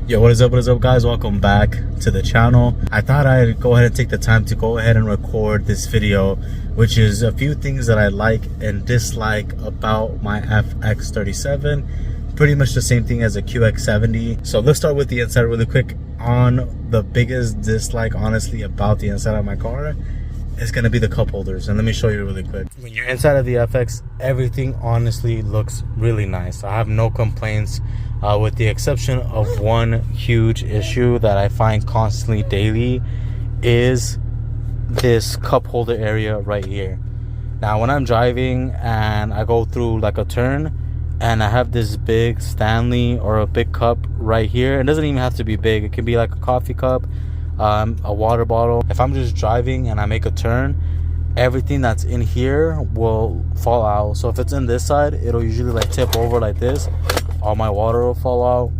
Yo, what is up guys? Welcome back to the channel. I thought I'd go ahead and take the time to go ahead and record this video, which is a few things that I like and dislike about my FX37. Pretty much the same thing as a QX70. So let's start with the inside really quick. On the biggest dislike, honestly, about the inside of my car is going to be the cup holders, and let me show you really quick. When you're inside of the FX, everything honestly looks really nice. I have no complaints, with the exception of one huge issue that I find constantly daily is this cup holder area right here. Now when I'm driving and I go through like a turn and I have this big Stanley or a big cup right here, it doesn't even have to be big, it can be like a coffee cup, a water bottle. If I'm just driving and I make a turn, everything that's in here will fall out. So if it's in this side, it'll usually like tip over like this, all my water will fall out.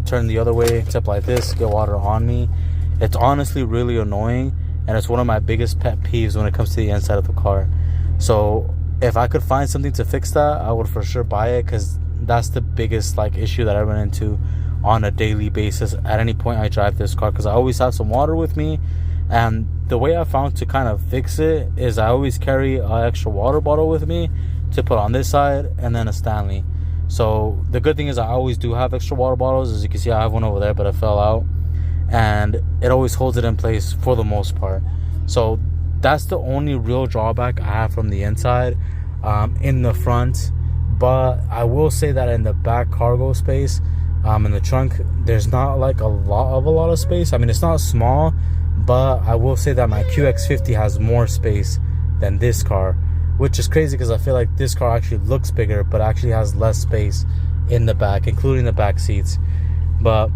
Turn the other way, tip like this, get water on me. It's honestly really annoying, and it's one of my biggest pet peeves when it comes to the inside of the car. So if I could find something to fix that, I would for sure buy it, because that's the biggest like issue that I run into on a daily basis at any point I drive this car, because I always have some water with me. And the way I found to kind of fix it is I always carry an extra water bottle with me to put on this side, and then a Stanley. So the good thing is I always do have extra water bottles. As you can see, I have one over there, but it fell out, and it always holds it in place for the most part. So that's the only real drawback I have from the inside. In the front, but I will say that in the back cargo space, in the trunk, there's not like a lot of space. I mean, it's not small, but I will say that my QX50 has more space than this car, which is crazy because I feel like this car actually looks bigger but actually has less space in the back, including the back seats. But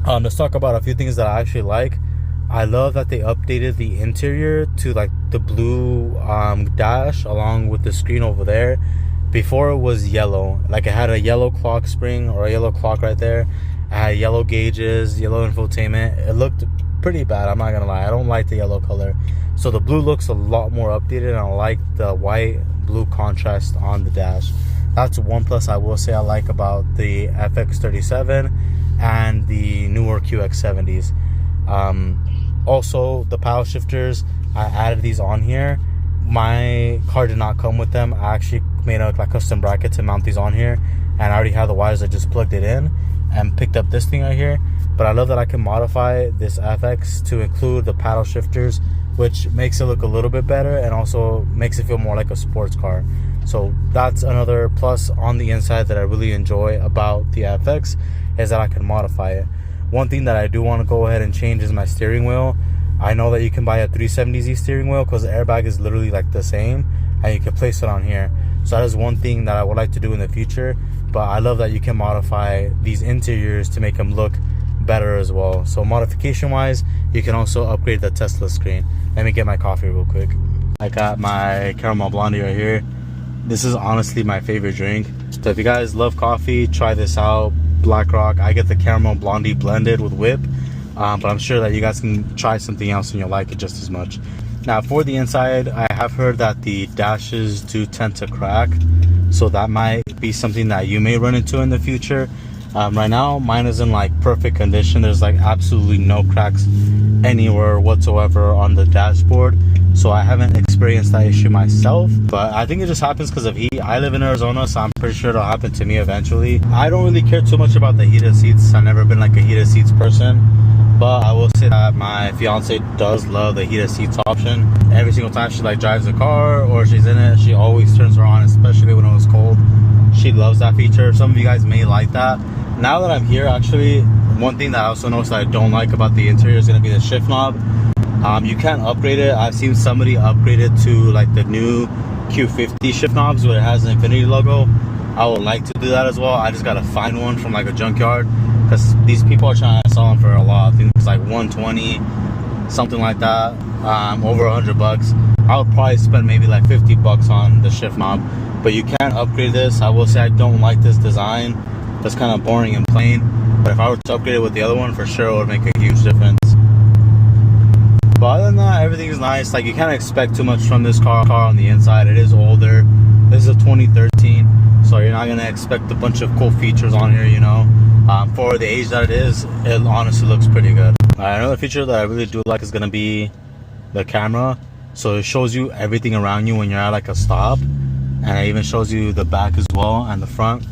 let's talk about a few things that I actually like. I love that they updated the interior to like the blue dash along with the screen over there. Before it was yellow, like it had a yellow clock spring or a yellow clock right there. It had yellow gauges, yellow infotainment. It looked pretty bad, I'm not gonna lie. I don't like the yellow color. So the blue looks a lot more updated, and I like the white blue contrast on the dash. That's one plus I will say I like about the FX37 and the newer QX70s. Also the paddle shifters, I added these on here. My car did not come with them. I actually made a like custom bracket to mount these on here, and I already have the wires. I just plugged it in and picked up this thing right here. But I love that I can modify this FX to include the paddle shifters, which makes it look a little bit better and also makes it feel more like a sports car. So that's another plus on the inside that I really enjoy about the FX, is that I can modify it. One thing that I do want to go ahead and change is my steering wheel. I know that you can buy a 370Z steering wheel because the airbag is literally like the same, and you can place it on here. So that is one thing that I would like to do in the future. But I love that you can modify these interiors to make them look better as well. So modification wise, you can also upgrade the Tesla screen. Let me get my coffee real quick. I got my caramel blondie right here. This is honestly my favorite drink. So if you guys love coffee, try this out. Black Rock. I get the caramel blondie blended with whip, but I'm sure that you guys can try something else and you'll like it just as much. Now for the inside, I have heard that the dashes do tend to crack, so that might be something that you may run into in the future. Right now mine is in like perfect condition. There's like absolutely no cracks anywhere whatsoever on the dashboard, so I haven't experienced that issue myself. But I think it just happens because of heat. I live in Arizona, so I'm pretty sure it'll happen to me eventually. I don't really care too much about the heated seats. I've never been like a heated seats person, but I will say that my fiance does love the heated seats option. Every single time she like drives the car or she's in it, she always turns her on, especially when it was cold. She loves that feature. Some of you guys may like that. Now that I'm here, actually, one thing that I also noticed that I don't like about the interior is going to be the shift knob. You can't upgrade it. I've seen somebody upgrade it to like the new Q50 shift knobs where it has an INFINITI logo. I would like to do that as well. I just got to find one from like a junkyard, because these people are trying to sell them for a lot. I think it's like 120, something like that, over $100. I would probably spend maybe like 50 bucks on the shift knob, but you can't upgrade this. I will say I don't like this design. It's kind of boring and plain, but if I were to upgrade it with the other one, for sure it would make a huge difference. But other than that, everything is nice. Like, you can't expect too much from this car on the inside. It is older. This is a 2013, so you're not gonna expect a bunch of cool features on here, you know. For the age that it is, it honestly looks pretty good. Another feature that I really do like is going to be the camera. So it shows you everything around you when you're at like a stop, and it even shows you the back as well and the front.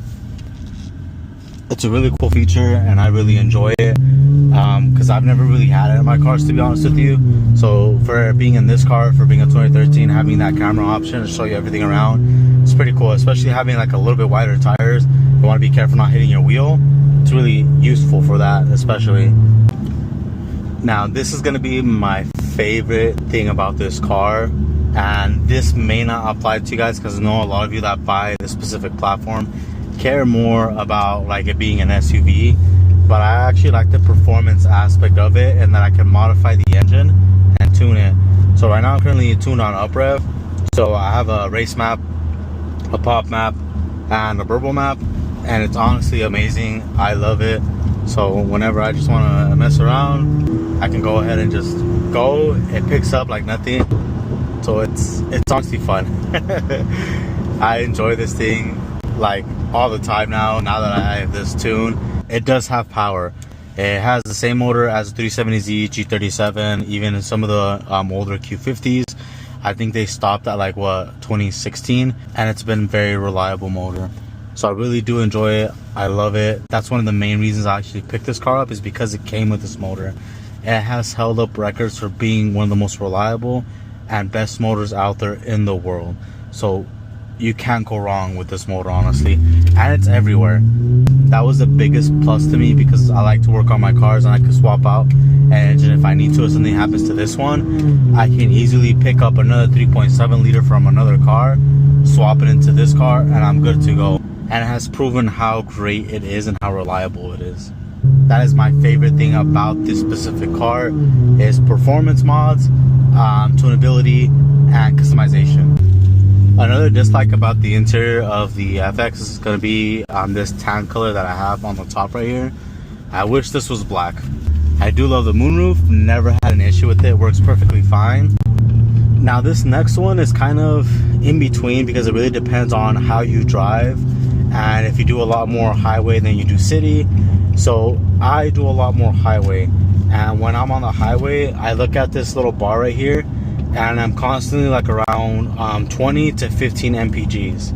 It's a really cool feature and I really enjoy it, because I've never really had it in my cars, to be honest with you. So for being in this car, for being a 2013, having that camera option to show you everything around, it's pretty cool. Especially having like a little bit wider tires, you want to be careful not hitting your wheel. It's really useful for that, especially. Now this is going to be my favorite thing about this car, and this may not apply to you guys because I know a lot of you that buy this specific platform care more about like it being an SUV, but I actually like the performance aspect of it, and that I can modify the engine and tune it. So right now I'm currently tuned on uprev, so I have a race map, a pop map, and a burble map, and it's honestly amazing. I love it. So whenever I just want to mess around, I can go ahead and just go. It picks up like nothing, so it's honestly fun. I enjoy this thing like all the time now that I have this tune. It does have power. It has the same motor as the 370Z, G37, even in some of the older Q50s. I think they stopped at like what, 2016, and it's been very reliable motor. So I really do enjoy it. I love it. That's one of the main reasons I actually picked this car up, is because it came with this motor. It has held up records for being one of the most reliable and best motors out there in the world. So you can't go wrong with this motor, honestly. And it's everywhere. That was the biggest plus to me, because I like to work on my cars and I can swap out an engine if I need to. If something happens to this one, I can easily pick up another 3.7 liter from another car, swap it into this car, and I'm good to go. And it has proven how great it is and how reliable it is. That is my favorite thing about this specific car, is performance mods, tunability, and customization. Another dislike about the interior of the FX is going to be this tan color that I have on the top right here. I wish this was black. I do love the moonroof, never had an issue with it, works perfectly fine. Now this next one is kind of in between, because it really depends on how you drive and if you do a lot more highway than you do city. So I do a lot more highway, and when I'm on the highway, I look at this little bar right here, and I'm constantly like around 20 to 15 mpgs,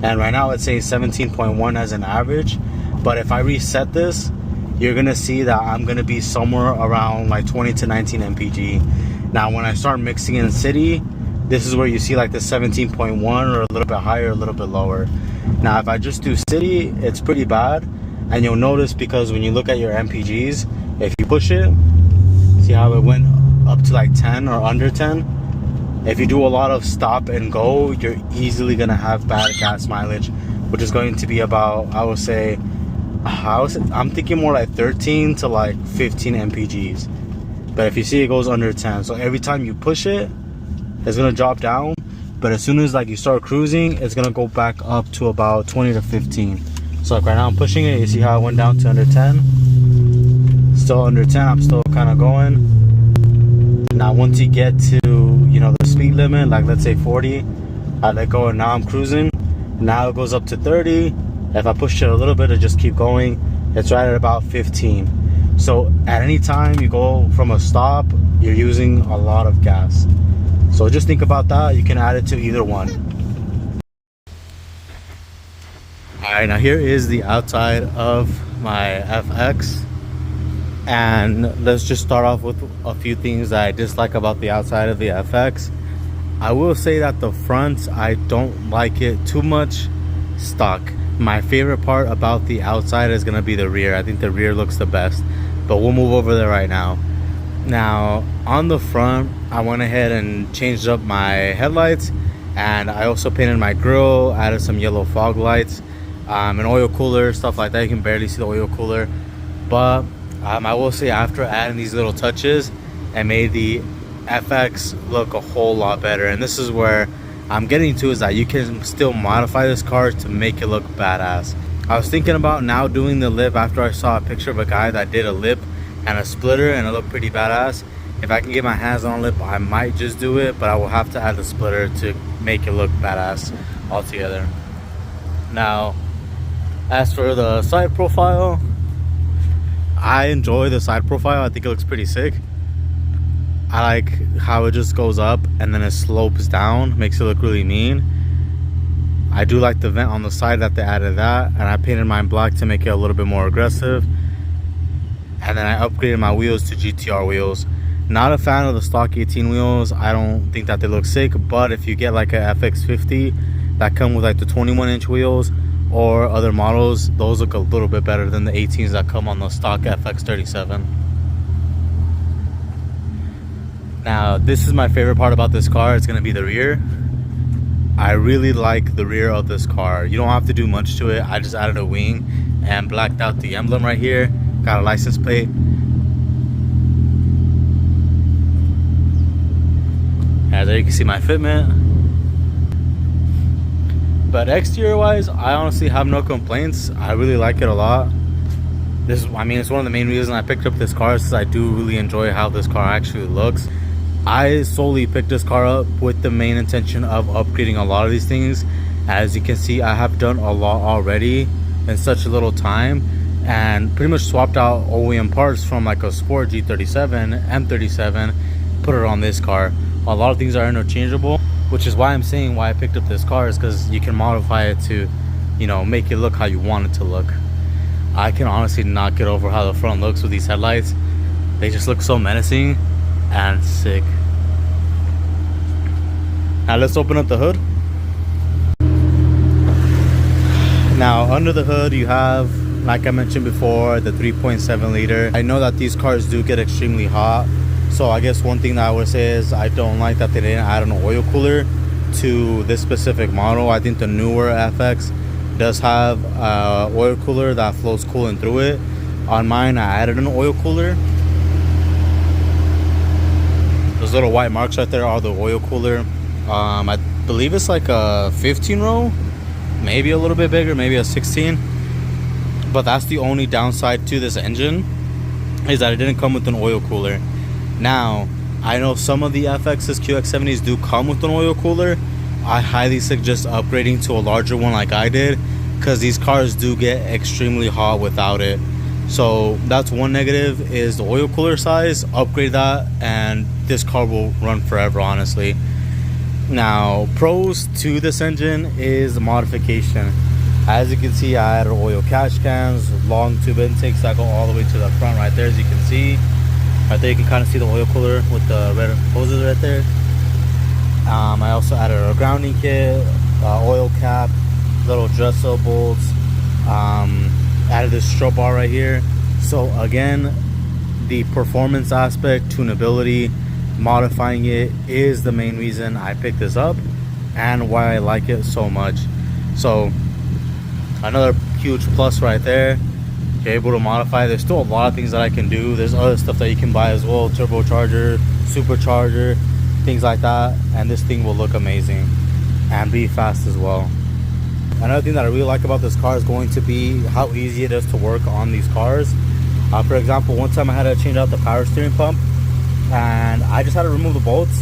and right now it's saying 17.1 as an average. But if I reset this, you're gonna see that I'm gonna be somewhere around like 20 to 19 mpg. Now when I start mixing in city, this is where you see like the 17.1, or a little bit higher, a little bit lower. Now if I just do city, it's pretty bad, and you'll notice, because when you look at your mpgs, if you push it, see how it went up to like 10 or under 10. If you do a lot of stop and go, you're easily gonna have bad gas mileage, which is going to be about, I would say I'm thinking more like 13 to like 15 mpgs. But if you see, it goes under 10, so every time you push it, it's gonna drop down. But as soon as like you start cruising, it's gonna go back up to about 20 to 15. So like right now I'm pushing it, you see how it went down to under 10. Still under 10, I'm still kind of going. Now once you get to, you know, the speed limit, like let's say 40, I let go and now I'm cruising. Now it goes up to 30. If I push it a little bit, it just keep going. It's right at about 15. So at any time you go from a stop, you're using a lot of gas. So just think about that. You can add it to either one. Alright, now here is the outside of my FX. And let's just start off with a few things that I dislike about the outside of the FX. I will say that the front, I don't like it too much stock. My favorite part about the outside is going to be the rear. I think the rear looks the best, but we'll move over there right now. Now on the front, I went ahead and changed up my headlights, and I also painted my grille, added some yellow fog lights, an oil cooler, stuff like that. You can barely see the oil cooler, but I will say after adding these little touches, it made the FX look a whole lot better. And this is where I'm getting to, is that you can still modify this car to make it look badass. I was thinking about now doing the lip after I saw a picture of a guy that did a lip and a splitter, and it looked pretty badass. If I can get my hands on a lip, I might just do it, but I will have to add the splitter to make it look badass altogether. Now as for the side profile, I enjoy the side profile. I think it looks pretty sick. I like how it just goes up and then it slopes down, makes it look really mean. I do like the vent on the side that they added that, and I painted mine black to make it a little bit more aggressive. And then I upgraded my wheels to GTR wheels. Not a fan of the stock 18 wheels. I don't think that they look sick, but if you get like a FX50 that come with like the 21-inch wheels or other models, those look a little bit better than the 18s that come on the stock FX37. Now, this is my favorite part about this car. It's going to be the rear. I really like the rear of this car. You don't have to do much to it. I just added a wing and blacked out the emblem right here. Got a license plate. And there you can see my fitment. But exterior wise, I honestly have no complaints. I really like it a lot. It's one of the main reasons I picked up this car, since I do really enjoy how this car actually looks. I solely picked this car up with the main intention of upgrading a lot of these things. As you can see, I have done a lot already in such a little time, and pretty much swapped out OEM parts from like a Sport G37, M37, put it on this car. A lot of things are interchangeable, which is why I'm saying why I picked up this car, is because you can modify it to, you know, make it look how you want it to look. I can honestly not get over how the front looks with these headlights. They just look so menacing and sick. Now let's open up the hood. Now under the hood you have, like I mentioned before, the 3.7 liter. I know that these cars do get extremely hot, so I guess one thing that I would say is I don't like that they didn't add an oil cooler to this specific model. I think the newer FX does have an oil cooler that flows coolant through it. On mine I added an oil cooler. Those little white marks right there are the oil cooler. I believe it's like a 15 row, maybe a little bit bigger, maybe a 16. But that's the only downside to this engine, is that it didn't come with an oil cooler. Now, I know some of the FX's QX70s do come with an oil cooler. I highly suggest upgrading to a larger one like I did, because these cars do get extremely hot without it. So that's one negative, is the oil cooler size. Upgrade that and this car will run forever, honestly. Now, pros to this engine is the modification. As you can see, I added oil catch cans, long tube intakes that go all the way to the front right there. As you can see right there, you can kind of see the oil cooler with the red hoses right there. I also added a grounding kit, oil cap, little dresser bolts, added this strobe bar right here. So again, the performance aspect, tunability, modifying it is the main reason I picked this up and why I like it so much. So another huge plus right there. You're able to modify. There's still a lot of things that I can do. There's other stuff that you can buy as well, turbocharger, supercharger, things like that, and this thing will look amazing and be fast as well. Another thing that I really like about this car is going to be how easy it is to work on these cars. For example, one time I had to change out the power steering pump, and I just had to remove the bolts,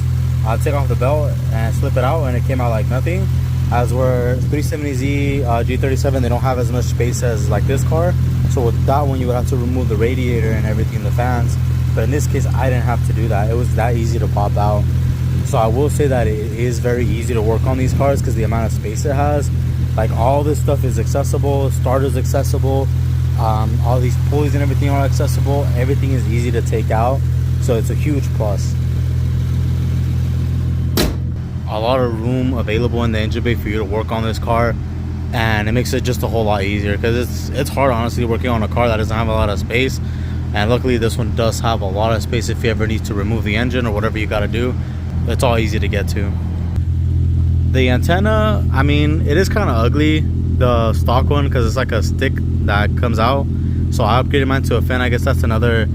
take off the belt and slip it out, and it came out like nothing. As where 370Z G37, they don't have as much space as like this car, so with that one you would have to remove the radiator and everything, the fans. But in this case I didn't have to do that. It was that easy to pop out. So I will say that it is very easy to work on these cars because the amount of space it has. Like, all this stuff is accessible. Starter's accessible, all these pulleys and everything are accessible. Everything is easy to take out, so it's a huge plus. A lot of room available in the engine bay for you to work on this car, and it makes it just a whole lot easier, because it's hard honestly working on a car that doesn't have a lot of space. And luckily this one does have a lot of space. If you ever need to remove the engine or whatever you got to do, it's all easy to get to. The antenna, I mean, it is kind of ugly, the stock one, because it's like a stick that comes out. So I upgraded mine to a fin. I guess that's another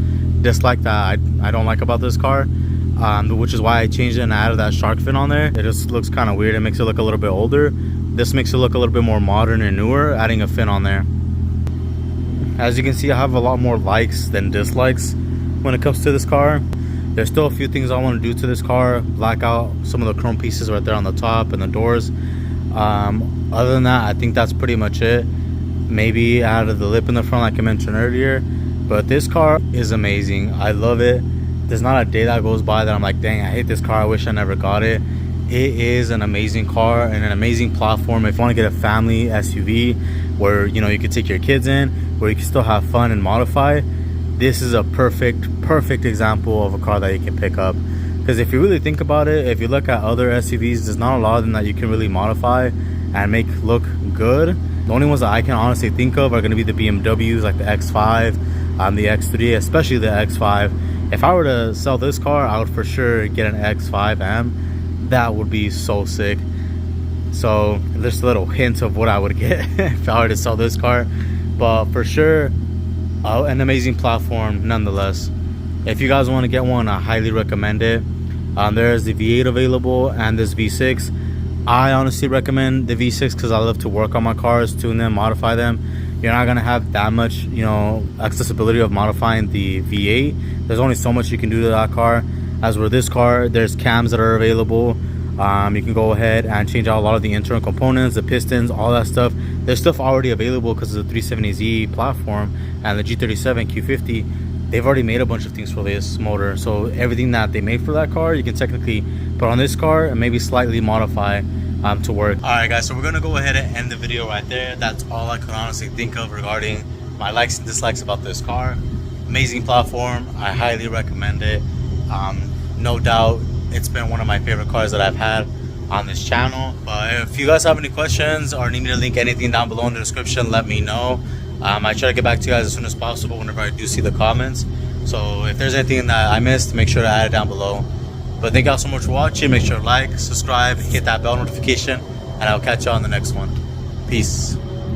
dislike that I don't like about this car, which is why I changed it and added that shark fin on there. It just looks kind of weird. It makes it look a little bit older. This makes it look a little bit more modern and newer, adding a fin on there. As you can see, I have a lot more likes than dislikes when it comes to this car. There's still a few things I want to do to this car. Black out some of the chrome pieces right there on the top and the doors. Other than that, I think that's pretty much it. Maybe add the lip in the front like I mentioned earlier. But this car is amazing. I love it. There's not a day that goes by that I'm like, dang, I hate this car, I wish I never got it. It is an amazing car and an amazing platform if you want to get a family SUV where, you know, you can take your kids in, where you can still have fun and modify. This is a perfect example of a car that you can pick up. Because if you really think about it, if you look at other SUVs, there's not a lot of them that you can really modify and make look good. The only ones that I can honestly think of are going to be the BMWs, like the X5, the X3, especially the X5. If I were to sell this car, I would for sure get an X5M. That would be so sick. So just a little hint of what I would get if I were to sell this car. But for sure, an amazing platform nonetheless. If you guys want to get one, I highly recommend it. There's the V8 available and this V6. I honestly recommend the V6 because I love to work on my cars, tune them, modify them. You're not gonna have that much, you know, accessibility of modifying the V8. There's only so much you can do to that car. As with this car, there's cams that are available. You can go ahead and change out a lot of the internal components, the pistons, all that stuff. There's stuff already available because of the 370Z platform and the G37 Q50. They've already made a bunch of things for this motor, so everything that they made for that car you can technically put on this car and maybe slightly modify to work. All right guys, so we're gonna go ahead and end the video right there. That's all I could honestly think of regarding my likes and dislikes about this car. Amazing platform, I highly recommend it. No doubt it's been one of my favorite cars that I've had on this channel. But if you guys have any questions or need me to link anything down below in the description, let me know. I try to get back to you guys as soon as possible whenever I do see the comments. So if there's anything that I missed, make sure to add it down below. But thank y'all so much for watching. Make sure to like, subscribe, hit that bell notification, and I'll catch you on the next one. Peace.